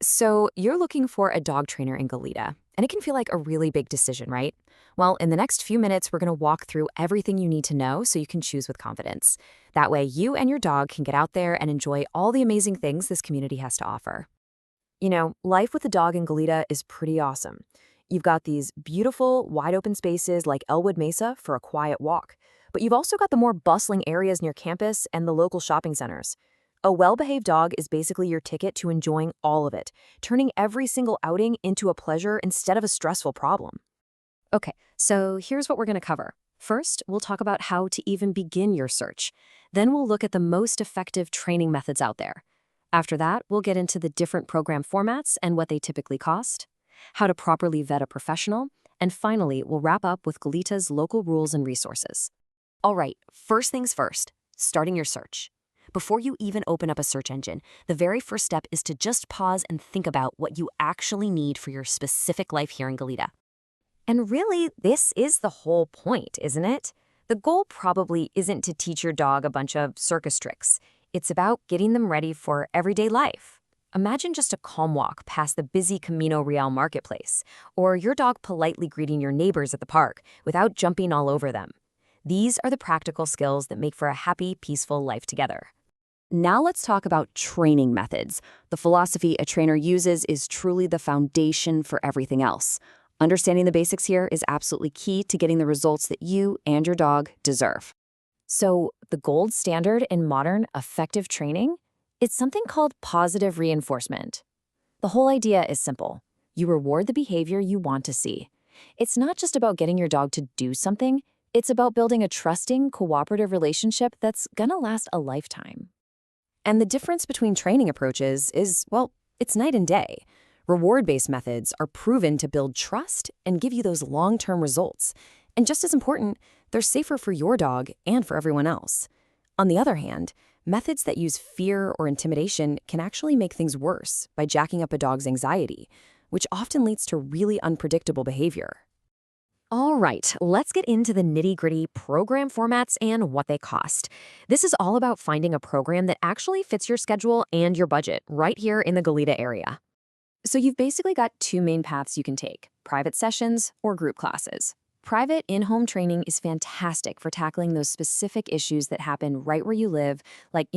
So you're looking for a dog trainer in Goleta, and it can feel like a really big decision, right? Well, in the next few minutes, we're going to walk through everything you need to know so you can choose with confidence. That way, you and your dog can get out there and enjoy all the amazing things this community has to offer. Life with a dog in Goleta is pretty awesome. You've got these beautiful, wide open spaces like Elwood Mesa for a quiet walk, but you've also got the more bustling areas near campus and the local shopping centers. A well-behaved dog is basically your ticket to enjoying all of it, turning every single outing into a pleasure instead of a stressful problem. Okay, so here's what we're going to cover. First, we'll talk about how to even begin your search. Then we'll look at the most effective training methods out there. After that, we'll get into the different program formats and what they typically cost, how to properly vet a professional, and finally, we'll wrap up with Goleta's local rules and resources. All right, first things first, starting your search. Before you even open up a search engine, the very first step is to just pause and think about what you actually need for your specific life here in Goleta. And really, this is the whole point, isn't it? The goal probably isn't to teach your dog a bunch of circus tricks. It's about getting them ready for everyday life. Imagine just a calm walk past the busy Camino Real marketplace, or your dog politely greeting your neighbors at the park without jumping all over them. These are the practical skills that make for a happy, peaceful life together. Now let's talk about training methods. The philosophy a trainer uses is truly the foundation for everything else. Understanding the basics here is absolutely key to getting the results that you and your dog deserve. So, the gold standard in modern, effective training? It's something called positive reinforcement. The whole idea is simple. You reward the behavior you want to see. It's not just about getting your dog to do something, it's about building a trusting, cooperative relationship that's gonna last a lifetime. And the difference between training approaches is, well, it's night and day. Reward-based methods are proven to build trust and give you those long-term results. And just as important, they're safer for your dog and for everyone else. On the other hand, methods that use fear or intimidation can actually make things worse by jacking up a dog's anxiety, which often leads to really unpredictable behavior. All right, let's get into the nitty-gritty program formats and what they cost. This is all about finding a program that actually fits your schedule and your budget right here in the Goleta area. So you've basically got two main paths you can take, private sessions or group classes. Private in-home training is fantastic for tackling those specific issues that happen right where you live, like,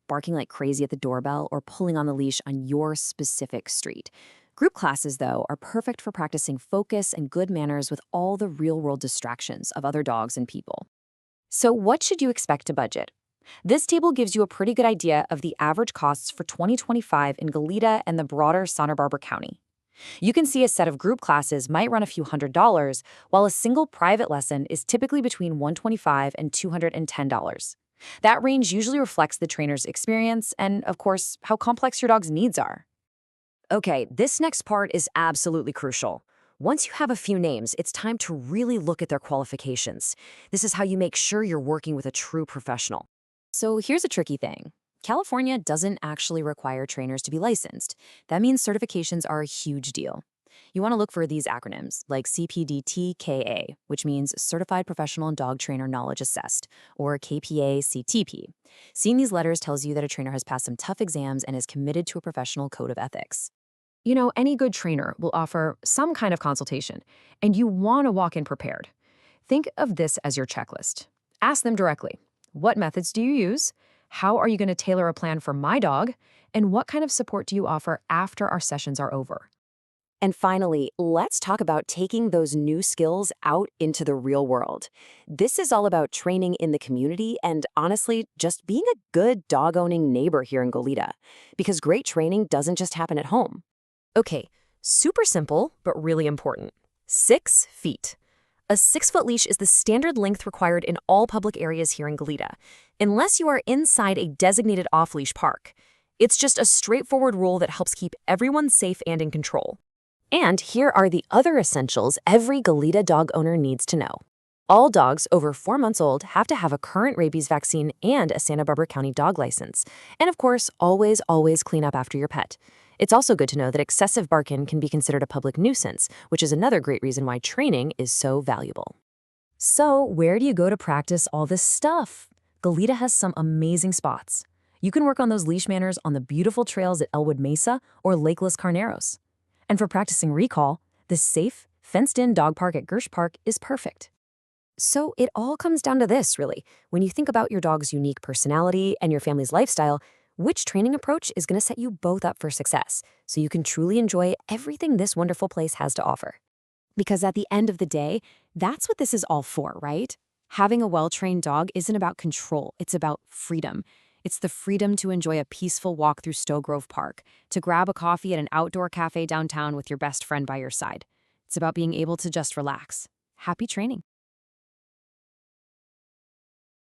barking like crazy at the doorbell or pulling on the leash on your specific street. Group classes, though, are perfect for practicing focus and good manners with all the real-world distractions of other dogs and people. So what should you expect to budget? This table gives you a pretty good idea of the average costs for 2025 in Goleta and the broader Santa Barbara County. You can see a set of group classes might run a few $100s, while a single private lesson is typically between $125 and $210. That range usually reflects the trainer's experience and, of course, how complex your dog's needs are. Okay, this next part is absolutely crucial. Once you have a few names, it's time to really look at their qualifications. This is how you make sure you're working with a true professional. So here's a tricky thing. California doesn't actually require trainers to be licensed. That means certifications are a huge deal. You want to look for these acronyms, like CPDTKA, which means Certified Professional Dog Trainer Knowledge Assessed, or KPA-CTP. Seeing these letters tells you that a trainer has passed some tough exams and is committed to a professional code of ethics. Any good trainer will offer some kind of consultation, and you want to walk in prepared. Think of this as your checklist. Ask them directly. What methods do you use? How are you going to tailor a plan for my dog? And what kind of support do you offer after our sessions are over? And finally, let's talk about taking those new skills out into the real world. This is all about training in the community and, honestly, just being a good dog-owning neighbor here in Goleta. Because great training doesn't just happen at home. Okay, super simple, but really important. 6 feet. A 6-foot leash is the standard length required in all public areas here in Goleta, unless you are inside a designated off-leash park. It's just a straightforward rule that helps keep everyone safe and in control. And here are the other essentials every Goleta dog owner needs to know. All dogs over 4 months old have to have a current rabies vaccine and a Santa Barbara County dog license. And of course, always clean up after your pet. It's also good to know that excessive barking can be considered a public nuisance, which is another great reason why training is so valuable. So, where do you go to practice all this stuff? Goleta has some amazing spots. You can work on those leash manners on the beautiful trails at Elwood Mesa or Lakeless Carneros. And for practicing recall, this safe, fenced-in dog park at Gersh Park is perfect. So it all comes down to this, really. When you think about your dog's unique personality and your family's lifestyle, which training approach is going to set you both up for success so you can truly enjoy everything this wonderful place has to offer? Because at the end of the day, that's what this is all for, right? Having a well-trained dog isn't about control, it's about freedom. It's the freedom to enjoy a peaceful walk through Stowe Grove Park, to grab a coffee at an outdoor cafe downtown with your best friend by your side. It's about being able to just relax. Happy training.